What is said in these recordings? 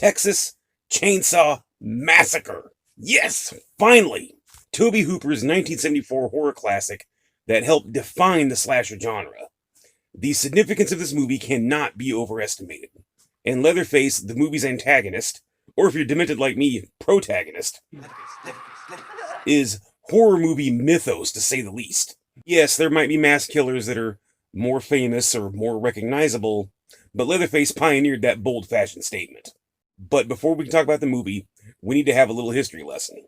Texas Chainsaw Massacre. Yes, finally! Tobe Hooper's 1974 horror classic that helped define the slasher genre. The significance of this movie cannot be overestimated. And Leatherface, the movie's antagonist, or if you're demented like me, protagonist, is horror movie mythos, to say the least. Yes, there might be mass killers that are more famous or more recognizable, but Leatherface pioneered that bold-fashioned statement. But before we can talk about the movie, we need to have a little history lesson.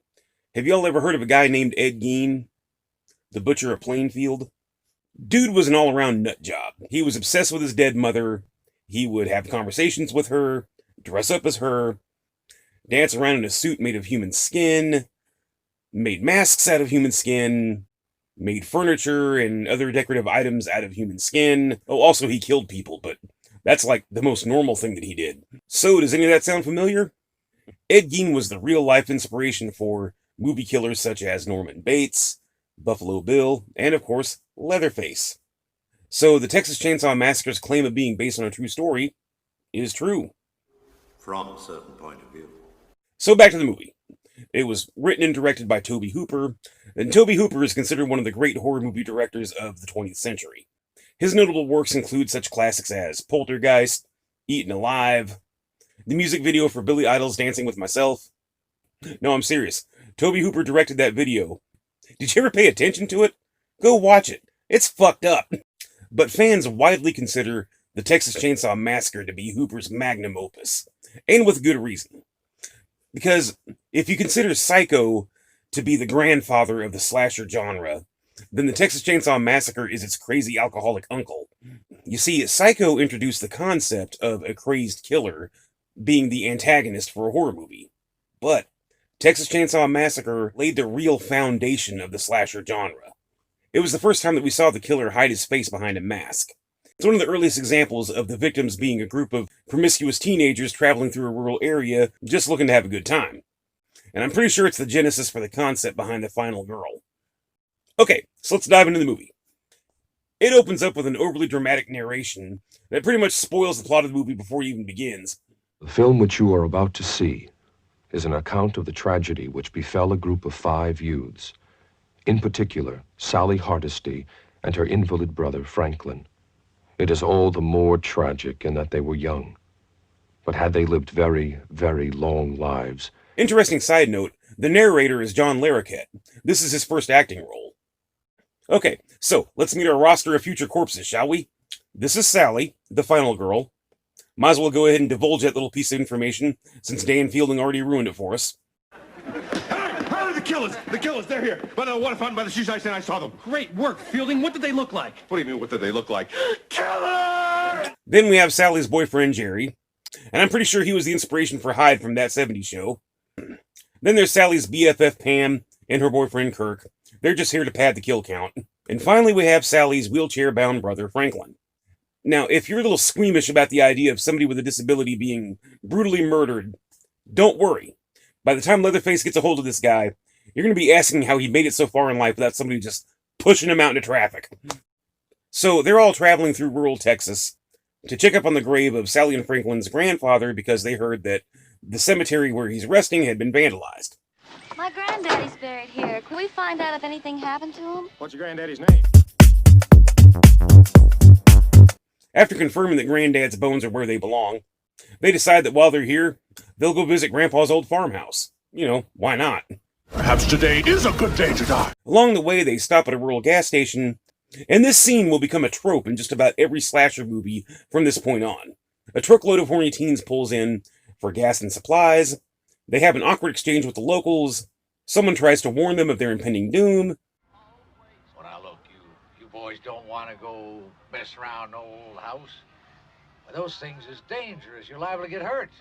Have y'all ever heard of a guy named Ed Gein, the butcher of Plainfield? Dude was an all-around nut job. He was obsessed with his dead mother. He would have conversations with her, dress up as her, dance around in a suit made of human skin, made masks out of human skin, made furniture and other decorative items out of human skin. Oh, also he killed people, but that's like the most normal thing that he did. So, does any of that sound familiar? Ed Gein was the real-life inspiration for movie killers such as Norman Bates, Buffalo Bill, and of course, Leatherface. So, the Texas Chainsaw Massacre's claim of being based on a true story is true. From a certain point of view. So, back to the movie. It was written and directed by Tobe Hooper, and Tobe Hooper is considered one of the great horror movie directors of the 20th century. His notable works include such classics as Poltergeist, Eaten Alive, the music video for Billy Idol's Dancing with Myself. No, I'm serious. Tobe Hooper directed that video. Did you ever pay attention to it? Go watch it. It's fucked up. But fans widely consider the Texas Chainsaw Massacre to be Hooper's magnum opus, and with good reason. Because if you consider Psycho to be the grandfather of the slasher genre, then the Texas Chainsaw Massacre is its crazy alcoholic uncle. You see, Psycho introduced the concept of a crazed killer being the antagonist for a horror movie. But Texas Chainsaw Massacre laid the real foundation of the slasher genre. It was the first time that we saw the killer hide his face behind a mask. It's one of the earliest examples of the victims being a group of promiscuous teenagers traveling through a rural area just looking to have a good time. And I'm pretty sure it's the genesis for the concept behind the final girl. Okay, so let's dive into the movie. It opens up with an overly dramatic narration that pretty much spoils the plot of the movie before it even begins. The film which you are about to see is an account of the tragedy which befell a group of 5 youths. In particular, Sally Hardesty and her invalid brother, Franklin. It is all the more tragic in that they were young. But had they lived very, very long lives... Interesting side note, the narrator is John Larroquette. This is his first acting role. Okay, so let's meet our roster of future corpses, shall we? This is Sally, the final girl. Might as well go ahead and divulge that little piece of information, since Dan Fielding already ruined it for us. The killers, they're here. By the water fountain by the seaside stand, I saw them. Great work, Fielding. What did they look like? What do you mean, what did they look like? Killer! Then we have Sally's boyfriend, Jerry. And I'm pretty sure he was the inspiration for Hyde from That 70s Show. Then there's Sally's BFF, Pam, and her boyfriend, Kirk. They're just here to pad the kill count. And finally, we have Sally's wheelchair-bound brother, Franklin. Now, if you're a little squeamish about the idea of somebody with a disability being brutally murdered, don't worry. By the time Leatherface gets a hold of this guy, you're going to be asking how he made it so far in life without somebody just pushing him out into traffic. So they're all traveling through rural Texas to check up on the grave of Sally and Franklin's grandfather because they heard that the cemetery where he's resting had been vandalized. My granddaddy's buried here. Can we find out if anything happened to him? What's your granddaddy's name? After confirming that Granddad's bones are where they belong, they decide that while they're here, they'll go visit Grandpa's old farmhouse. You know, why not? Perhaps today is a good day to die. Along the way, they stop at a rural gas station, and this scene will become a trope in just about every slasher movie from this point on. A truckload of horny teens pulls in for gas and supplies. They have an awkward exchange with the locals. Someone tries to warn them of their impending doom. So now look, you boys don't want to go mess around no old house? Well, those things is dangerous. You're liable to get hurt.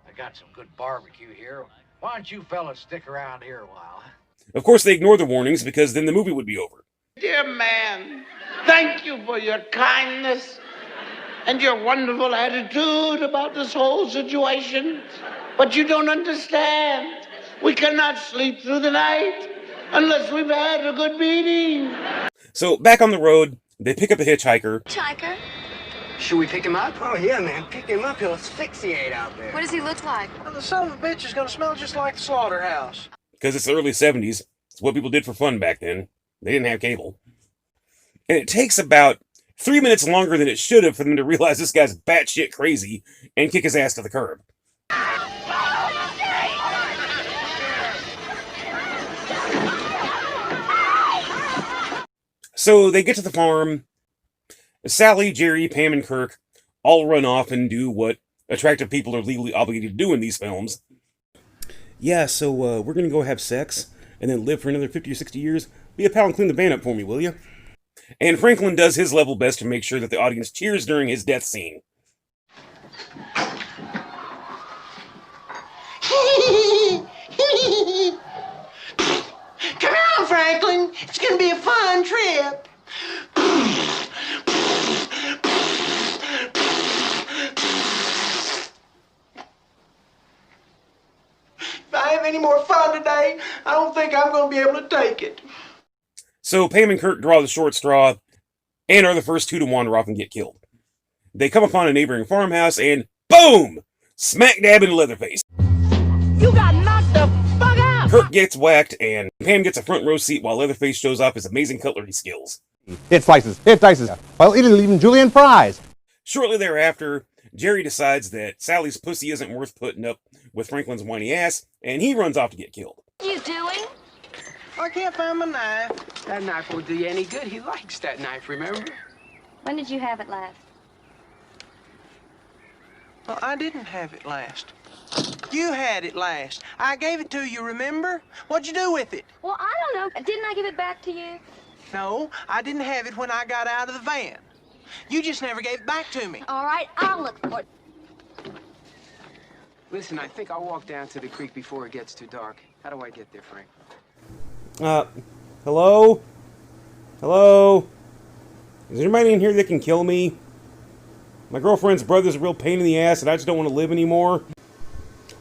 I got some good barbecue here. Why don't you fellas stick around here a while? Of course, they ignore the warnings because then the movie would be over. Dear man, thank you for your kindness and your wonderful attitude about this whole situation. But you don't understand. We cannot sleep through the night unless we've had a good meeting. So, back on the road, they pick up a hitchhiker. Hitchhiker? Should we pick him up? Oh, yeah, man. Pick him up. He'll asphyxiate out there. What does he look like? Well, the son of a bitch is gonna smell just like the slaughterhouse. Because it's the early 70s. It's what people did for fun back then. They didn't have cable. And it takes about 3 minutes longer than it should have for them to realize this guy's batshit crazy and kick his ass to the curb. So they get to the farm. Sally, Jerry, Pam, and Kirk all run off and do what attractive people are legally obligated to do in these films. Yeah, so we're going to go have sex and then live for another 50 or 60 years. Be a pal and clean the van up for me, will you? And Franklin does his level best to make sure that the audience cheers during his death scene. Come on, Franklin. It's going to be a fun trip. If I have any more fun today, I don't think I'm going to be able to take it. So Pam and Kirk draw the short straw and are the first two to wander off and get killed. They come upon a neighboring farmhouse and boom! Smack dab into Leatherface. You got knocked the fuck out! Kirk gets whacked and Pam gets a front row seat while Leatherface shows off his amazing cutlery skills. It slices, it dices, while eating even julienne fries. Shortly thereafter, Jerry decides that Sally's pussy isn't worth putting up with Franklin's whiny ass, and he runs off to get killed. What are you doing? I can't find my knife. That knife won't do you any good. He likes that knife, remember? When did you have it last? Well, I didn't have it last. You had it last. I gave it to you, remember? What'd you do with it? Well, I don't know. Didn't I give it back to you? No, I didn't have it when I got out of the van. You just never gave it back to me. All right, I'll look for it. Listen, I think I'll walk down to the creek before it gets too dark. How do I get there, Frank? Hello? Hello? Is there anybody in here that can kill me? My girlfriend's brother's a real pain in the ass and I just don't want to live anymore.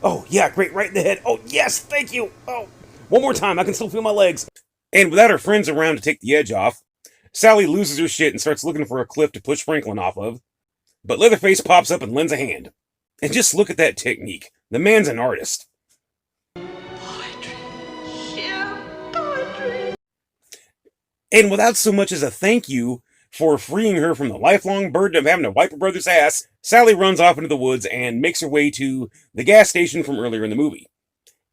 Oh, yeah, great, right in the head. Oh, yes, thank you. Oh, one more time, I can still feel my legs. And without her friends around to take the edge off, Sally loses her shit and starts looking for a cliff to push Franklin off of. But Leatherface pops up and lends a hand. And just look at that technique. The man's an artist. And without so much as a thank you for freeing her from the lifelong burden of having to wipe her brother's ass, Sally runs off into the woods and makes her way to the gas station from earlier in the movie.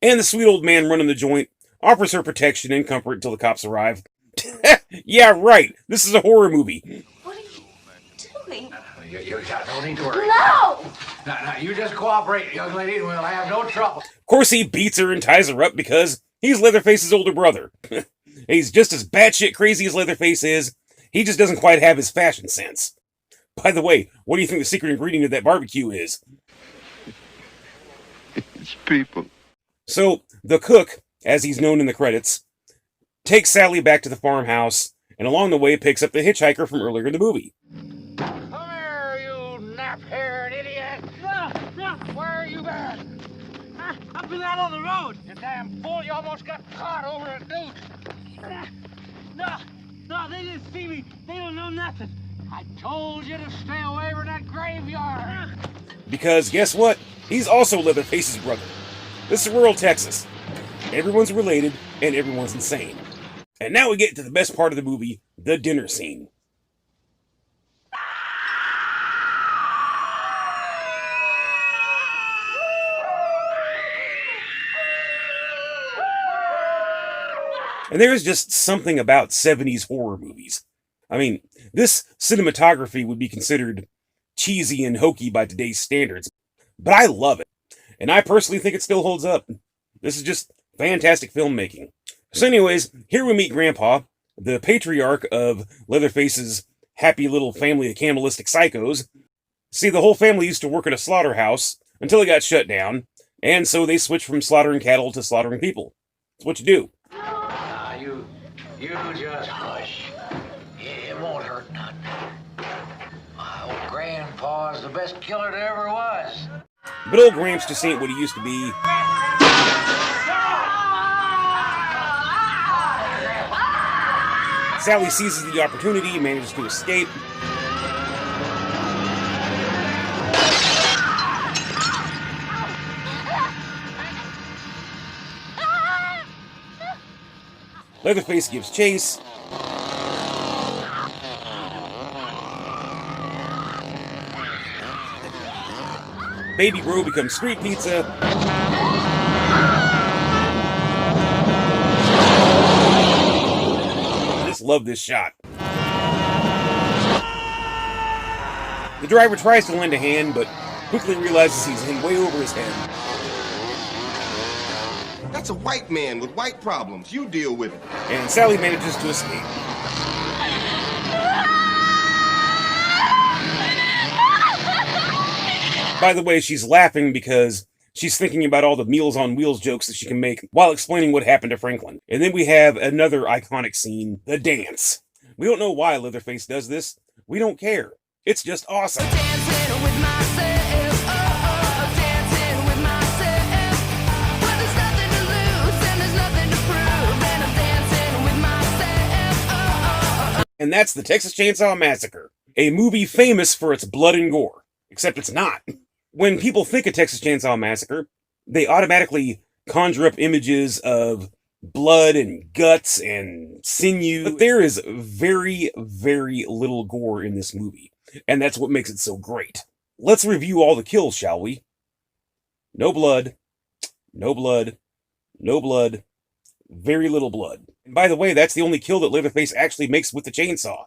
And the sweet old man running the joint offers her protection and comfort until the cops arrive. Yeah, right. This is a horror movie. What are you doing? You don't need to worry. No! No, you just cooperate, young lady, and we'll have no trouble. Of course, he beats her and ties her up because he's Leatherface's older brother. He's just as batshit crazy as Leatherface is. He just doesn't quite have his fashion sense. By the way, what do you think the secret ingredient of that barbecue is? It's people. So, the cook, as he's known in the credits, takes Sally back to the farmhouse, and along the way picks up the hitchhiker from earlier in the movie. Come here, you nap-haired idiot! No, where are you been? I've been out on the road. You damn fool, you almost got caught over a dude. No, they didn't see me. They don't know nothing. I told you to stay away from that graveyard. Because guess what? He's also Leatherface's brother. This is rural Texas. Everyone's related, and everyone's insane. And now we get to the best part of the movie, the dinner scene. And there's just something about 70s horror movies. I mean, this cinematography would be considered cheesy and hokey by today's standards, but I love it. And I personally think it still holds up. This is just fantastic filmmaking. So anyways, here we meet Grandpa, the patriarch of Leatherface's happy little family of cannibalistic psychos. See, the whole family used to work at a slaughterhouse until it got shut down, and so they switched from slaughtering cattle to slaughtering people. That's what you do. You just hush. It won't hurt none. My old grandpa's the best killer there ever was. But old Gramps just ain't what he used to be. Sally seizes the opportunity and manages to escape. Leatherface gives chase. Baby Bro becomes street pizza. I just love this shot. The driver tries to lend a hand, but quickly realizes he's in way over his head. That's a white man with white problems. You deal with it. And Sally manages to escape. By the way, she's laughing because she's thinking about all the Meals on Wheels jokes that she can make while explaining what happened to Franklin. And then we have another iconic scene, the dance. We don't know why Leatherface does this. We don't care. It's just awesome. And that's the Texas Chainsaw Massacre, a movie famous for its blood and gore. Except it's not. When people think of Texas Chainsaw Massacre, they automatically conjure up images of blood and guts and sinew. But there is very, very little gore in this movie, and that's what makes it so great. Let's review all the kills, shall we? No blood, no blood, no blood, very little blood. And by the way, that's the only kill that Leatherface actually makes with the chainsaw.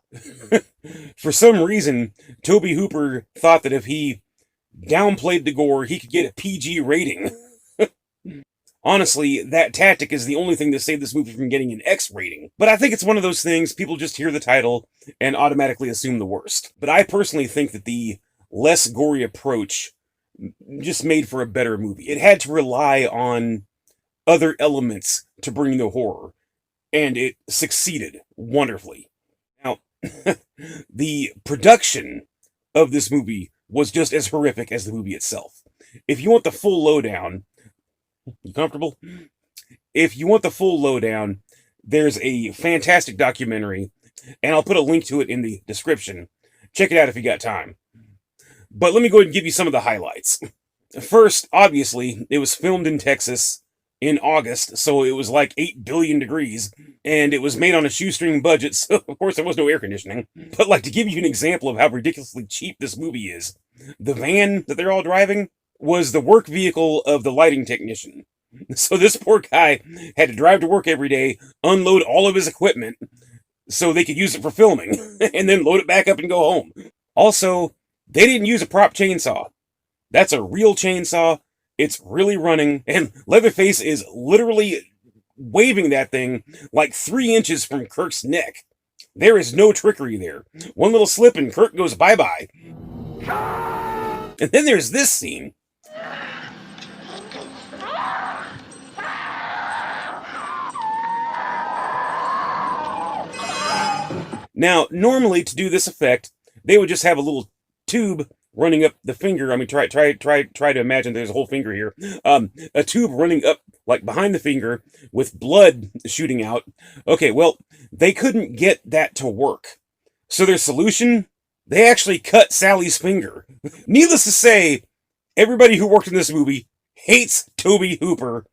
For some reason, Tobe Hooper thought that if he downplayed the gore, he could get a PG rating. Honestly, that tactic is the only thing that saved this movie from getting an X rating. But I think it's one of those things, people just hear the title and automatically assume the worst. But I personally think that the less gory approach just made for a better movie. It had to rely on other elements to bring the horror, and it succeeded wonderfully. Now, the production of this movie was just as horrific as the movie itself. If you want the full lowdown, you comfortable? If you want the full lowdown, there's a fantastic documentary, and I'll put a link to it in the description. Check it out if you got time. But let me go ahead and give you some of the highlights. First, obviously, it was filmed in Texas in August, so it was like 8 billion degrees, and it was made on a shoestring budget, so of course there was no air conditioning. But like, to give you an example of how ridiculously cheap this movie is, the van that they're all driving was the work vehicle of the lighting technician. So this poor guy had to drive to work every day, unload all of his equipment, so they could use it for filming, and then load it back up and go home. Also, they didn't use a prop chainsaw. That's a real chainsaw. It's really running, and Leatherface is literally waving that thing like 3 inches from Kirk's neck. There is no trickery there. One little slip and Kirk goes bye-bye. And then there's this scene. Now, normally to do this effect, they would just have a little tube running up the finger. I mean, try to imagine there's a whole finger here. A tube running up, like, behind the finger with blood shooting out. Okay, well, they couldn't get that to work. So their solution, they actually cut Sally's finger. Needless to say, everybody who worked in this movie hates Tobe Hooper,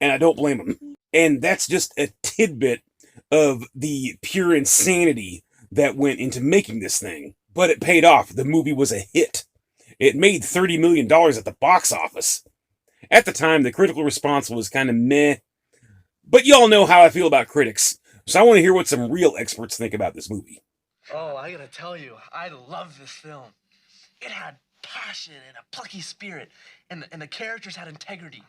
and I don't blame them. And that's just a tidbit of the pure insanity that went into making this thing. But it paid off. The movie was a hit. It made $30 million at the box office. At the time, the critical response was kind of meh. But y'all know how I feel about critics, so I want to hear what some real experts think about this movie. Oh, I gotta tell you, I love this film. It had passion and a plucky spirit, and the characters had integrity.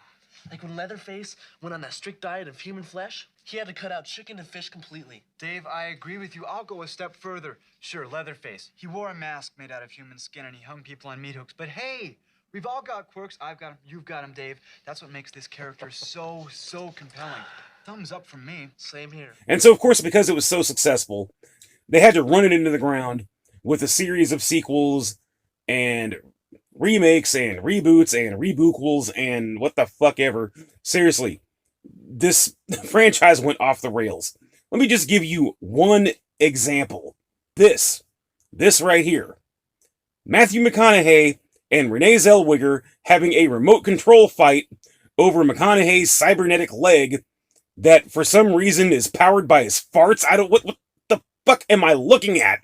Like when Leatherface went on that strict diet of human flesh, he had to cut out chicken and fish completely. Dave, I agree with you. I'll go a step further. Sure, Leatherface. He wore a mask made out of human skin and he hung people on meat hooks. But hey, we've all got quirks. I've got them. You've got them, Dave. That's what makes this character so compelling. Thumbs up from me. Same here. And so, of course, because it was so successful, they had to run it into the ground with a series of sequels and remakes and reboots and rebookels and what the fuck ever. Seriously, this franchise went off the rails. Let me just give you one example. This right here. Matthew McConaughey and Renee Zellweger having a remote control fight over McConaughey's cybernetic leg that for some reason is powered by his farts. What the fuck am I looking at?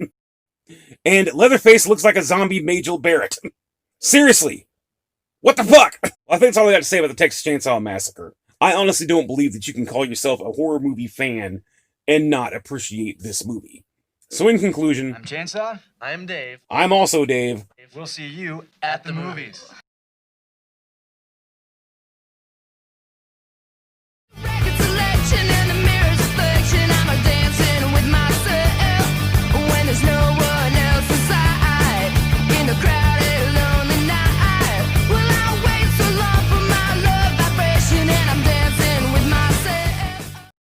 And Leatherface looks like a zombie Majel Barrett. Seriously, what the fuck? Well, I think that's all I got to say about the Texas Chainsaw Massacre. I honestly don't believe that you can call yourself a horror movie fan and not appreciate this movie. So in conclusion, I'm Chainsaw. I'm Dave. I'm also Dave. We'll see you at the movies. Record selection.